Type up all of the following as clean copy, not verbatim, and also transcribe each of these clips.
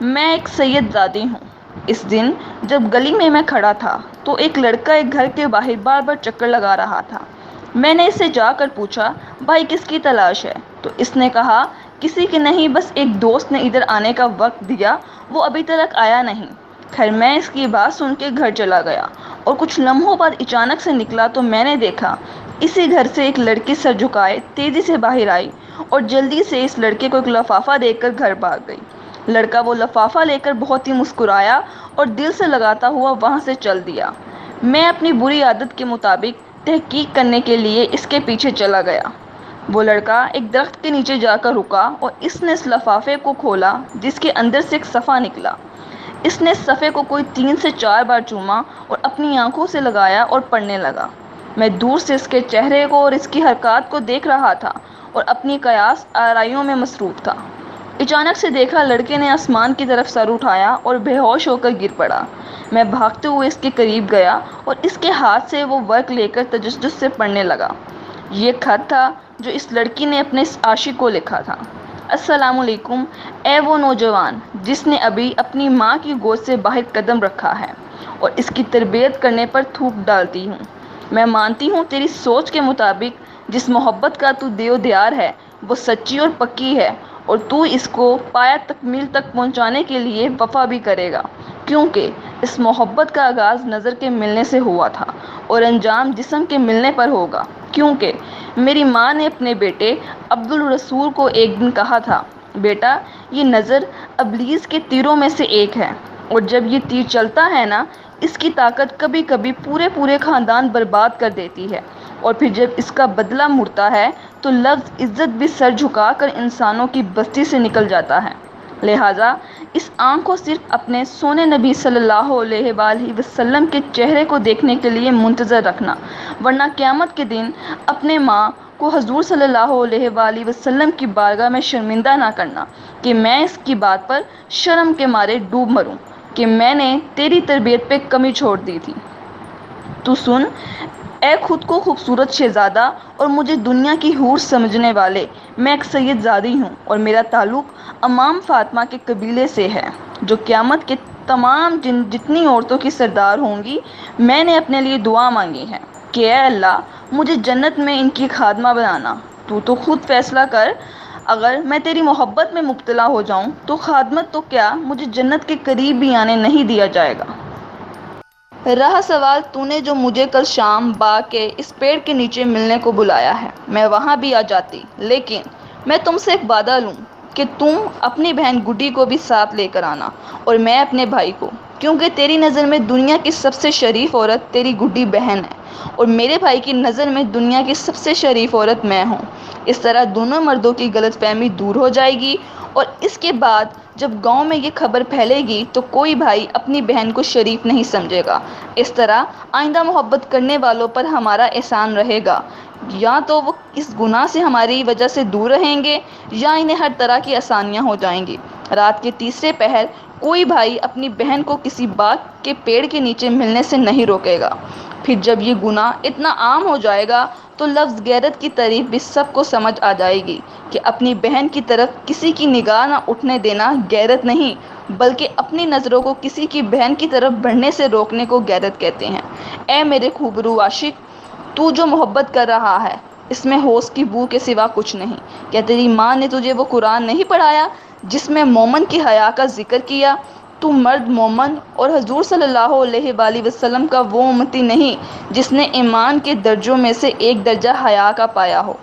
میں ایک سید زادی ہوں۔ اس دن جب گلی میں کھڑا تھا تو ایک لڑکا ایک گھر کے باہر بار بار چکر لگا رہا تھا۔ میں نے اس سے جا کر پوچھا، بھائی کس کی تلاش ہے؟ تو اس نے کہا، کسی کی نہیں، بس ایک دوست نے ادھر آنے کا وقت دیا، وہ ابھی تک آیا نہیں۔ خیر میں اس کی بات سن کے گھر چلا گیا اور کچھ لمحوں بعد اچانک سے نکلا تو میں نے دیکھا اسی گھر سے ایک لڑکی سر جھکائے تیزی سے باہر آئی اور جلدی سے اس لڑکے کو ایک لفافہ دے کر گھر بھاگ گئی۔ لڑکا وہ لفافہ لے کر بہت ہی مسکرایا اور دل سے لگاتا ہوا وہاں سے چل دیا۔ میں اپنی بری عادت کے مطابق تحقیق کرنے کے لیے اس کے پیچھے چلا گیا۔ وہ لڑکا ایک درخت کے نیچے جا کر رکا اور اس نے اس لفافے کو کھولا جس کے اندر سے ایک صفحہ نکلا۔ اس نے اس صفحے کو کوئی 3 سے 4 بار چوما اور اپنی آنکھوں سے لگایا اور پڑھنے لگا۔ میں دور سے اس کے چہرے کو اور اس کی حرکات کو دیکھ رہا تھا اور اپنی قیاس آرائیوں میں مصروف تھا۔ اچانک سے دیکھا لڑکے نے آسمان کی طرف سر اٹھایا اور بے ہوش ہو کر گر پڑا۔ میں بھاگتے ہوئے اس کے قریب گیا اور اس کے ہاتھ سے وہ ورق لے کر تجسس سے پڑھنے لگا۔ یہ خط تھا جو اس لڑکی نے اپنے اس عاشق کو لکھا تھا۔ السلام علیکم، اے وہ نوجوان جس نے ابھی اپنی ماں کی گود سے باہر قدم رکھا ہے اور اس کی تربیت کرنے پر تھوک ڈالتی ہوں۔ میں مانتی ہوں تیری سوچ کے مطابق جس محبت کا تو دیودار ہے وہ سچی اور پکی ہے اور تو اس کو پایہ تکمیل تک پہنچانے کے لیے وفا بھی کرے گا، کیونکہ اس محبت کا آغاز نظر کے ملنے سے ہوا تھا اور انجام جسم کے ملنے پر ہوگا، کیونکہ میری ماں نے اپنے بیٹے عبدالرسول کو ایک دن کہا تھا، بیٹا یہ نظر ابلیس کے تیروں میں سے ایک ہے اور جب یہ تیر چلتا ہے نا، اس کی طاقت کبھی کبھی پورے خاندان برباد کر دیتی ہے اور پھر جب اس کا بدلہ مڑتا ہے تو لفظ عزت بھی سر جھکا کر انسانوں کی بستی سے نکل جاتا ہے۔ لہٰذا اس آنکھ کو صرف اپنے سونے نبی صلی اللہ علیہ وآلہ وسلم کے چہرے کو دیکھنے کے لیے منتظر رکھنا، ورنہ قیامت کے دن اپنے ماں کو حضور صلی اللہ علیہ وآلہ وسلم کی بارگاہ میں شرمندہ نہ کرنا کہ میں اس کی بات پر شرم کے مارے ڈوب مروں کہ میں نے تیری تربیت پہ کمی چھوڑ دی تھی۔ تو سن، اے خود کو خوبصورت شہزادہ اور مجھے دنیا کی حور سمجھنے والے، میں ایک سید زادی ہوں اور میرا تعلق امام فاطمہ کے قبیلے سے ہے جو قیامت کے تمام جتنی عورتوں کی سردار ہوں گی۔ میں نے اپنے لیے دعا مانگی ہے کہ اے اللہ مجھے جنت میں ان کی خادمہ بنانا۔ تو خود فیصلہ کر، اگر میں تیری محبت میں مبتلا ہو جاؤں تو خادمت تو کیا مجھے جنت کے قریب بھی آنے نہیں دیا جائے گا۔ رہا سوال تو نے جو مجھے کل شام باغ کے اس پیڑ کے نیچے ملنے کو بلایا ہے، میں وہاں بھی آ جاتی، لیکن میں تم سے ایک وعدہ لوں کہ تم اپنی بہن گڈی کو بھی ساتھ لے کر آنا اور میں اپنے بھائی کو، کیونکہ تیری نظر میں دنیا کی سب سے شریف عورت تیری گڈی بہن ہے اور میرے بھائی کی نظر میں دنیا کی سب سے شریف عورت میں ہوں۔ اس طرح دونوں مردوں کی غلط فہمی دور ہو جائے گی اور اس کے بعد جب گاؤں میں یہ خبر پھیلے گی تو کوئی بھائی اپنی بہن کو شریف نہیں سمجھے گا۔ اس طرح آئندہ محبت کرنے والوں پر ہمارا احسان رہے گا، یا تو وہ اس گناہ سے ہماری وجہ سے دور رہیں گے یا انہیں ہر طرح کی آسانیاں ہو جائیں گی۔ رات کے تیسرے پہر کوئی بھائی اپنی بہن کو کسی باغ کے پیڑ کے نیچے ملنے سے نہیں روکے گا۔ پھر جب یہ گناہ اتنا عام ہو جائے گا تو لفظ غیرت کی تعریف بھی سب کو سمجھ آ جائے گی کہ اپنی بہن کی طرف کسی کی نگاہ نہ اٹھنے دینا غیرت نہیں، بلکہ اپنی نظروں کو کسی کی بہن کی طرف بڑھنے سے روکنے کو غیرت کہتے ہیں۔ اے میرے خوبرو عاشق، تو جو محبت کر رہا ہے اس میں حوض کی بو کے سوا کچھ نہیں۔ کیا تیری ماں نے تجھے وہ قرآن نہیں پڑھایا جس میں مومن کی حیا کا ذکر کیا؟ تو مرد مومن اور حضور صلی اللہ علیہ وآلہ وسلم کا وہ امتی نہیں جس نے ایمان کے درجوں میں سے ایک درجہ حیا کا پایا ہو۔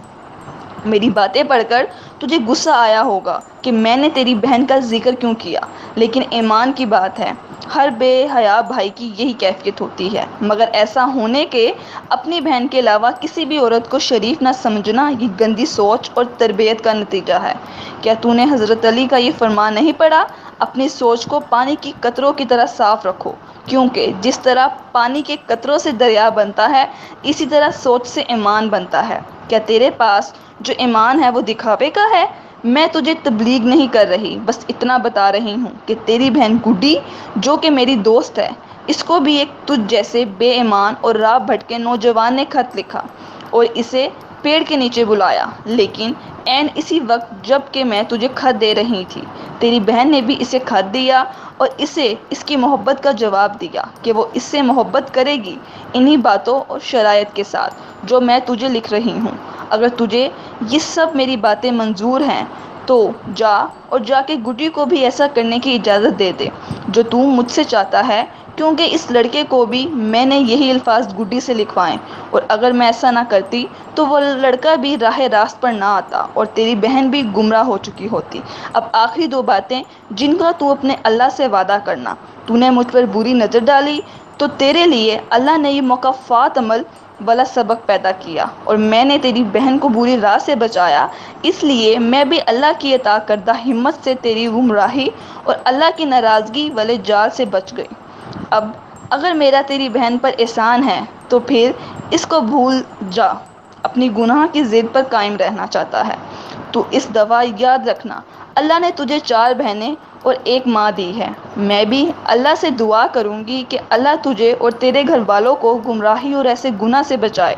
میری باتیں پڑھ کر تجھے غصہ آیا ہوگا کہ میں نے تیری بہن کا ذکر کیوں کیا، لیکن ایمان کی بات ہے، ہر بے حیا بھائی کی یہی کیفیت ہوتی ہے، مگر ایسا ہونے کے اپنی بہن کے علاوہ کسی بھی عورت کو شریف نہ سمجھنا یہ گندی سوچ اور تربیت کا نتیجہ ہے۔ کیا تو نے حضرت علی کا یہ فرمان نہیں پڑھا، اپنی سوچ کو پانی کی قطروں کی طرح صاف رکھو، کیونکہ جس طرح پانی کے قطروں سے دریا بنتا ہے اسی طرح سوچ سے ایمان بنتا ہے۔ کیا تیرے پاس جو ایمان ہے وہ دکھاوے کا ہے؟ میں تجھے تبلیغ نہیں کر رہی، بس اتنا بتا رہی ہوں کہ تیری بہن گڈی جو کہ میری دوست ہے، اس کو بھی ایک تجھ جیسے بے ایمان اور راہ بھٹکے نوجوان نے خط لکھا اور اسے پیڑ کے نیچے بلایا، لیکن عین اسی وقت جب کہ میں تجھے خط دے رہی تھی، تیری بہن نے بھی اسے خط دیا اور اسے اس کی محبت کا جواب دیا کہ وہ اس سے محبت کرے گی، انہی باتوں اور شرائط کے ساتھ جو میں تجھے لکھ رہی ہوں۔ اگر تجھے یہ سب میری باتیں منظور ہیں تو جا اور جا کے گڈی کو بھی ایسا کرنے کی اجازت دے دے جو تو مجھ سے چاہتا ہے، کیونکہ اس لڑکے کو بھی میں نے یہی الفاظ گڈی سے لکھوائے، اور اگر میں ایسا نہ کرتی تو وہ لڑکا بھی راہ راست پر نہ آتا اور تیری بہن بھی گمراہ ہو چکی ہوتی۔ اب آخری دو باتیں جن کا تو اپنے اللہ سے وعدہ کرنا۔ تو نے مجھ پر بری نظر ڈالی تو تیرے لیے اللہ نے یہ مکافات عمل والا سبق پیدا کیا، اور میں نے تیری بہن کو بری راہ سے بچایا، اس لیے میں بھی اللہ کی عطا کردہ ہمت سے تیری گمراہی اور اللہ کی ناراضگی والے جال سے بچ گئی۔ اب اگر میرا تیری بہن پر احسان ہے تو پھر اس کو بھول جا، اپنی گناہ کی ضد پر قائم رہنا چاہتا ہے تو اس دفعہ یاد رکھنا، اللہ نے تجھے 4 بہنیں اور 1 ماں دی ہے۔ میں بھی اللہ سے دعا کروں گی کہ اللہ تجھے اور تیرے گھر والوں کو گمراہی اور ایسے گناہ سے بچائے،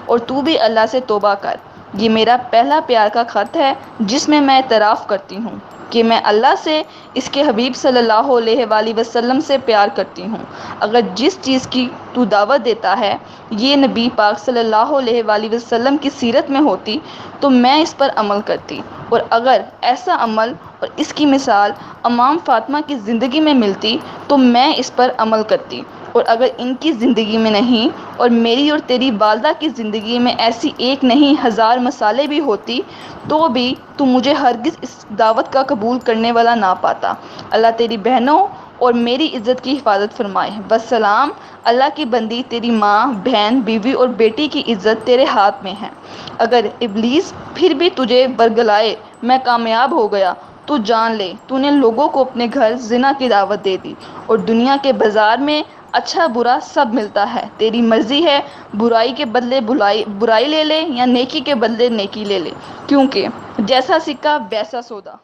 اور تو بھی اللہ سے توبہ کر۔ یہ میرا پہلا پیار کا خط ہے جس میں میں اعتراف کرتی ہوں کہ میں اللہ سے، اس کے حبیب صلی اللہ علیہ وآلہ وسلم سے پیار کرتی ہوں۔ اگر جس چیز کی تو دعوت دیتا ہے یہ نبی پاک صلی اللہ علیہ وآلہ وسلم کی سیرت میں ہوتی تو میں اس پر عمل کرتی، اور اگر ایسا عمل اور اس کی مثال امام فاطمہ کی زندگی میں ملتی تو میں اس پر عمل کرتی، اور اگر ان کی زندگی میں نہیں اور میری اور تیری والدہ کی زندگی میں ایسی ایک نہیں 1000 مثالیں بھی ہوتی تو بھی تو مجھے ہرگز اس دعوت کا قبول کرنے والا نہ پاتا۔ اللہ تیری بہنوں اور میری عزت کی حفاظت فرمائے۔ وسلام۔ اللہ کی بندی، تیری ماں، بہن، بیوی اور بیٹی کی عزت تیرے ہاتھ میں ہے۔ اگر ابلیس پھر بھی تجھے برگلائے میں کامیاب ہو گیا تو جان لے تو نے لوگوں کو اپنے گھر زنا کی دعوت دے دی، اور دنیا کے بازار میں اچھا برا سب ملتا ہے، تیری مرضی ہے برائی کے بدلے برائی لے لے یا نیکی کے بدلے نیکی لے لے، کیونکہ جیسا سکہ ویسا سودا۔